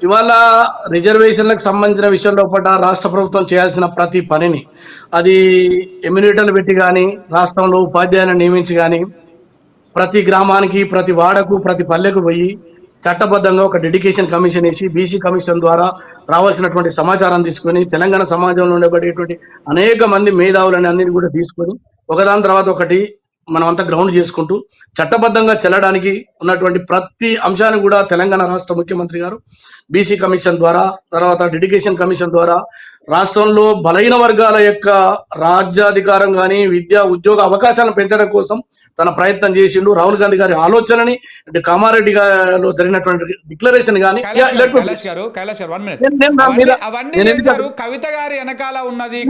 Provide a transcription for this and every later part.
ఇవాళ రిజర్వేషన్లకు సంబంధించిన విషయం లోపల రాష్ట్ర ప్రభుత్వం చేయాల్సిన ప్రతి పనిని అది ఎమ్యూనిటర్లు పెట్టి కానీ రాష్ట్రంలో ఉపాధ్యాయులను నియమించి కానీ ప్రతి గ్రామానికి ప్రతి వాడకు ప్రతి పల్లెకు పోయి చట్టబద్ధంగా ఒక డెడికేషన్ కమిషన్ వేసి బీసీ కమిషన్ ద్వారా రావాల్సినటువంటి సమాచారం తీసుకొని తెలంగాణ సమాజంలో ఉండబడేటువంటి అనేక మంది మేధావులని అన్నిటి కూడా తీసుకొని ఒకదాని తర్వాత ఒకటి మనం అంతా గ్రౌండ్ చేసుకుంటూ చట్టబద్ధంగా చెల్లడానికి ఉన్నటువంటి ప్రతి అంశాన్ని కూడా తెలంగాణ రాష్ట్ర ముఖ్యమంత్రి గారు బీసీ కమిషన్ ద్వారా తర్వాత డెడికేషన్ కమిషన్ ద్వారా రాష్ట్రంలో బలహీన వర్గాల యొక్క రాజ్యాధికారం కానీ విద్యా ఉద్యోగ అవకాశాలను పెంచడం కోసం తన ప్రయత్నం చేసిండు. రాహుల్ గాంధీ గారి ఆలోచనని కామారెడ్డి గారిలో జరిగినటువంటి డిక్లరేషన్ కానీ కవిత గారి వెనకాల ఉన్నది,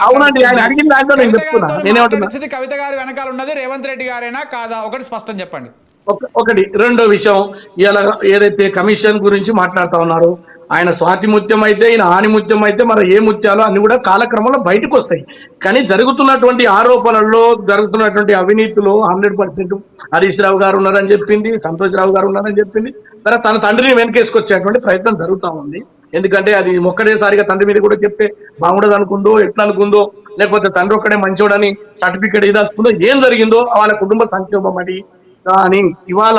అవునండి ఆయన అడిగిన దాంట్లో నేను చెప్తున్నా. నేనేమంటున్నా కవిత గారి వెనకాల ఉన్నది రేవంత్ రెడ్డి గారేనా కాదా ఒకటి స్పష్టం చెప్పండి. ఒకటి రెండో విషయం ఇలా ఏదైతే కమిషన్ గురించి మాట్లాడుతా ఉన్నారో ఆయన స్వాతి ముత్యం అయితే ఈయన హాని ముత్యం అయితే మరి ఏ ముత్యాలు అన్ని కూడా కాలక్రమంలో బయటకు వస్తాయి. కానీ జరుగుతున్నటువంటి ఆరోపణల్లో జరుగుతున్నటువంటి అవినీతిలో 100% హరీష్ రావు గారు ఉన్నారని చెప్పింది, సంతోష్ రావు గారు ఉన్నారని చెప్పింది. తర్వాత తన తండ్రిని వెనకేసుకొచ్చేటువంటి ప్రయత్నం జరుగుతూ ఉంది. ఎందుకంటే అది ఒక్కడేసారిగా తండ్రి మీద కూడా చెప్తే బాగుండదు అనుకుందో ఎట్లా అనుకుందో, లేకపోతే తండ్రి ఒక్కడే మంచోడని సర్టిఫికేట్ ఇదాల్సుకుందో ఏం జరిగిందో వాళ్ళ కుటుంబ సంక్షోభం అని. కానీ ఇవాళ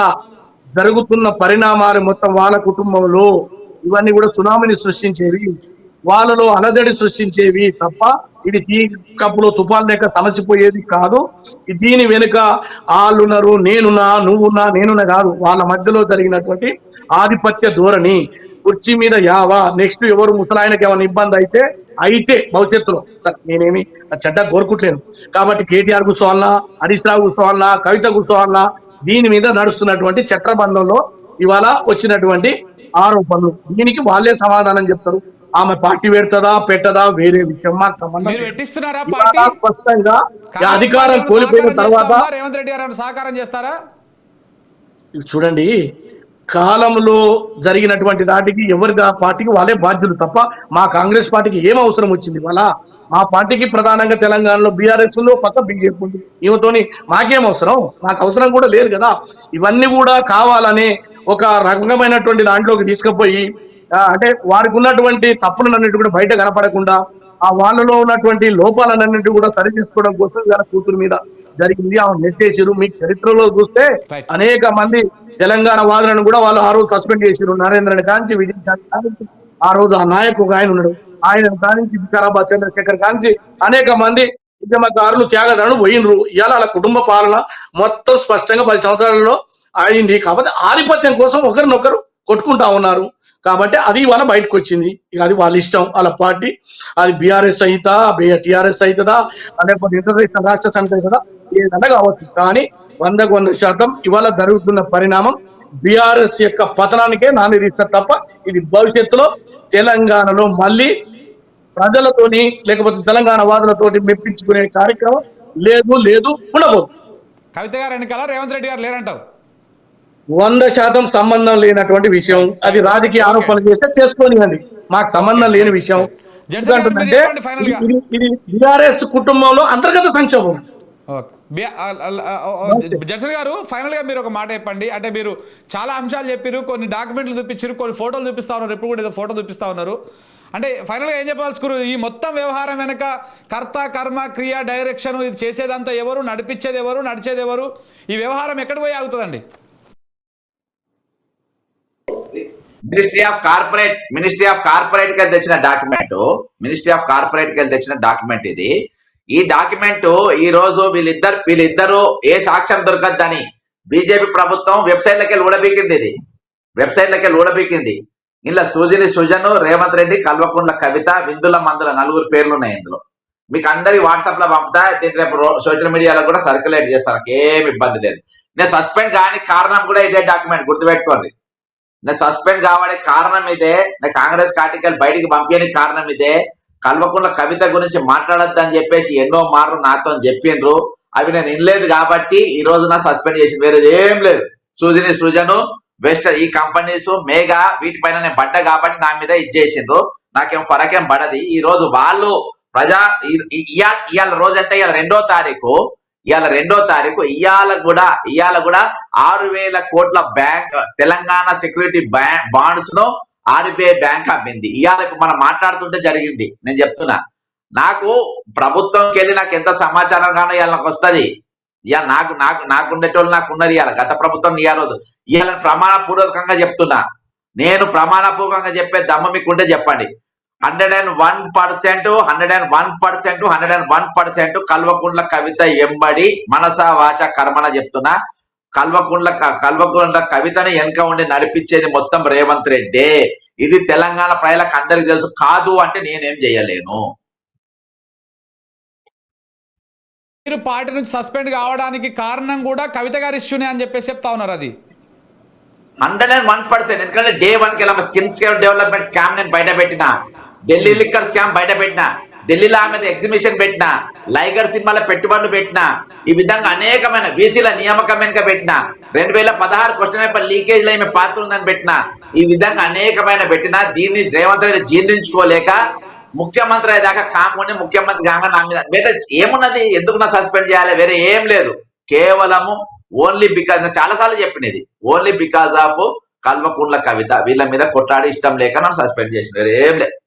జరుగుతున్న పరిణామాలు మొత్తం వాళ్ళ కుటుంబంలో ఇవన్నీ కూడా సునామీని సృష్టించేవి, వాళ్ళలో అలజడి సృష్టించేవి తప్ప ఇది టీ కప్పులో తుఫాన్ లేక సమసిపోయేది కాదు. దీని వెనుక వాళ్ళున్నారు, నేనున్నా నువ్వున్నా నేనున్నా కాదు, వాళ్ళ మధ్యలో జరిగినటువంటి ఆధిపత్య ధోరణి. కుర్చీ మీద యావా నెక్స్ట్ ఎవరు ముసలాయనకి ఏమైనా ఇబ్బంది అయితే భవిష్యత్తులో సార్ నేనేమి చెడ్డ కోరుకుంటలేను. కాబట్టి కేటీఆర్ కూర్చోవాలన్నా, హరీష్ రావు కూర్చోవాలన్నా, కవిత కూర్చోవాలన్నా, దీని మీద నడుస్తున్నటువంటి చట్టబంధంలో ఇవాళ వచ్చినటువంటి ఆరోపణలు దీనికి వాళ్ళే సమాధానం చెప్తారు. ఆమె పార్టీ పెడతదా పెట్టదా వేరే విషయం. మాకు సంబంధం స్పష్టంగా అధికారం కోల్పోయిన తర్వాత రేవంత్ రెడ్డి గారు సహకారం చేస్తారా? చూడండి, కాలంలో జరిగినటువంటి నాటికి ఎవరికి ఆ పార్టీకి వాళ్ళే బాధ్యులు తప్ప మా కాంగ్రెస్ పార్టీకి ఏం అవసరం వచ్చింది? వాళ్ళ మా పార్టీకి ప్రధానంగా తెలంగాణలో బీఆర్ఎస్ ఉందో పక్క బీజేపీ ఉంది, ఈమెతోని మాకేం అవసరం? మాకు అవసరం కూడా లేదు కదా. ఇవన్నీ కూడా కావాలనే ఒక రకమైనటువంటి దాంట్లోకి తీసుకుపోయి అంటే వారికి ఉన్నటువంటి తప్పులన్నిటి కూడా బయట కనపడకుండా ఆ వాళ్ళలో ఉన్నటువంటి లోపాలన్నింటి కూడా సరిచేసుకోవడం కోసం ఇలా కూతురు మీద జరిగింది. ఆమె నెట్టేసారు. మీకు చరిత్రలో చూస్తే అనేక మంది తెలంగాణ వాదులను కూడా వాళ్ళు ఆ రోజు సస్పెండ్ చేసారు. నరేంద్రని కాంచి విజయశాంతి కాంచి ఆ రోజు ఆ నాయకు ఆయన ఉన్నాడు, ఆయన కానించి వికారాబాద్ చంద్రశేఖర్ కాంచి అనేక మంది ఉద్యమకారులు త్యాగదారులు పోయినరు. ఇవాళ వాళ్ళ కుటుంబ పాలన మొత్తం స్పష్టంగా 10 సంవత్సరాలలో అయింది. కాబట్టి ఆధిపత్యం కోసం ఒకరినొకరు కొట్టుకుంటా ఉన్నారు. కాబట్టి అది ఇవాళ బయటకు వచ్చింది. ఇక అది వాళ్ళ ఇష్టం, వాళ్ళ పార్టీ. అది బీఆర్ఎస్ అవుతా టీఆర్ఎస్ అవుతుందా లేకపోతే ఇంటర్నేషనల్ రాష్ట్ర సమితి అవుతుందా ఏదన్నా కావచ్చు. కానీ 100% ఇవాళ జరుగుతున్న పరిణామం బీఆర్ఎస్ యొక్క పతనానికే నాంది తప్ప ఇది భవిష్యత్తులో తెలంగాణలో మళ్ళీ ప్రజలతోని లేకపోతే తెలంగాణ వాదులతోటి మెప్పించుకునే కార్యక్రమం లేదు ఉండబోదు. కవిత గారు వెనకాల రేవంత్ రెడ్డి గారు లేరంటావు? 100% సంబంధం లేనటువంటి విషయం. అది రాజకీయ ఆరోపణలు చేస్తే చేసుకోనివ్వండి, మాకు సంబంధం లేని విషయం. ఎందుకంటే ఇది బీఆర్ఎస్ కుటుంబంలో అంతర్గత సంక్షోభం. జర్సన్ గారు ఫైనల్ గా మీరు ఒక మాట చెప్పండి. అంటే మీరు చాలా అంశాలు చెప్పారు, కొన్ని డాక్యుమెంట్లు చూపించారు, కొన్ని ఫోటోలు చూపిస్తా ఉన్నారు, ఎప్పుడు కూడా ఏదో ఫోటో చూపిస్తా ఉన్నారు. అంటే ఫైనల్గా ఏం చెప్పాల్సుకురు? ఈ మొత్తం వ్యవహారం వెనక కర్త కర్మ క్రియ డైరెక్షన్ ఇది చేసేదంతా ఎవరు, నడిపించేది ఎవరు, నడిచేది ఎవరు? ఈ వ్యవహారం ఎక్కడ పోయి ఆగుతుందండి? మినిస్ట్రీ ఆఫ్ కార్పొరేట్ కి తెచ్చిన డాక్యుమెంట్ ఇది. ఈ డాక్యుమెంట్ ఈ రోజు వీళ్ళిద్దరు ఏ సాక్ష్యం దొరకద్దని బీజేపీ ప్రభుత్వం వెబ్సైట్లకి వెళ్ళి ఊడబీకింది. ఇలా సుజను, రేవంత్ రెడ్డి, కల్వకుంట్ల కవిత, విందుల మందుల 4 పేర్లు ఉన్నాయి ఇందులో. మీకు అందరి వాట్సాప్ లో పంపుతా, రేపు సోషల్ మీడియాలో కూడా సర్క్యులేట్ చేస్తాను, ఏమి ఇబ్బంది లేదు. నేను సస్పెండ్ కాని కారణం కూడా ఇదే డాక్యుమెంట్, గుర్తుపెట్టుకోండి. నేను సస్పెండ్ కావడానికి కారణం ఇదే, నేను కాంగ్రెస్ పార్టీకి బయటికి పంపించడానికి కారణం ఇదే. కల్వకుంట్ల కవిత గురించి మాట్లాడద్దు అని చెప్పేసి ఎన్నో మార్లు నాతో చెప్పిండ్రు, అవి నేను వినలేదు కాబట్టి ఈ రోజు నా సస్పెండ్ చేసి, వేరేది ఏం లేదు. సృజను వెస్టర్ ఈ కంపెనీస్ మేఘా వీటిపైన నేను పడ్డా కాబట్టి నా మీద ఇచ్చేసిండ్రు, నాకేం ఫరకేం పడది. ఈ రోజు వాళ్ళు ఇవాళ రోజు అంటే ఇవాళ 2వ తారీఖు, ఇవాళ కూడా 6,000 కోట్ల బ్యాంక్ తెలంగాణ సెక్యూరిటీ బాండ్స్ ను ఆర్బీఐ బ్యాంక్ అమ్మింది. ఇవాళ మనం మాట్లాడుతుంటే జరిగింది. నేను చెప్తున్నా, నాకు ప్రభుత్వంకి వెళ్ళి నాకు ఎంత సమాచారం కానీ ఇవాళ నాకు వస్తుంది. ఇవాళ నాకు ఉండేటోళ్ళు నాకు ఉన్నారు. ఇవాళ గత ప్రభుత్వం ఇవ్వలేదు. ఇవాళ ప్రమాణపూర్వకంగా చెప్తున్నా, నేను ప్రమాణపూర్వకంగా చెప్పే దమ్ము మీకుంటే చెప్పండి. 101%, 101% కల్వకుంట్ల కవిత ఎంబడి మనస వాచ కర్మన చెప్తున్నా. కల్వకుంట్ల కవితని వెనక ఉండి నడిపించేది మొత్తం రేవంత్ రెడ్డి. ఇది తెలంగాణ ప్రజలకు అందరికి తెలుసు. కాదు అంటే నేనేం చేయలేను. మీరు పార్టీ నుంచి సస్పెండ్ కావడానికి కారణం కూడా కవిత గారి ఇష్యూనే అని చెప్పేసి చెప్తా ఉన్నారు. అది 101%. ఎందుకంటే డే 1 కి స్కిల్ డెవలప్మెంట్ స్కామ్ నేను బయట పెట్టిన, ఢిల్లీ లిక్కర్ స్కామ్ బయట పెట్టిన, ఢిల్లీలో ఆమె ఎగ్జిబిషన్ పెట్టిన, లైగర్ సినిమాల పెట్టుబడులు పెట్టిన, ఈ విధంగా అనేకమైన బీసీల నియామకం వెనుక పెట్టిన, 2016 క్వశ్చన్ పేపర్ లీకేజ్ లో ఈమె పాత్ర ఉందని పెట్టిన, ఈ విధంగా అనేకమైన పెట్టిన. దీన్ని రేవంత్ రెడ్డి జీర్ణించుకోలేక ముఖ్యమంత్రి అయ్యేదాకా కాకుండా ముఖ్యమంత్రి కాగా నా మీద వేరే ఏమున్నది, ఎందుకు నా సస్పెండ్ చేయాలి, వేరే ఏం లేదు. కేవలము ఓన్లీ బికాజ్, చాలా సార్లు చెప్పినది, only because of Kalvakuntla Kavitha వీళ్ళ మీద కొట్లాడి ఇష్టం లేక నన్ను సస్పెండ్ చేసిన, వేరే ఏం లేదు.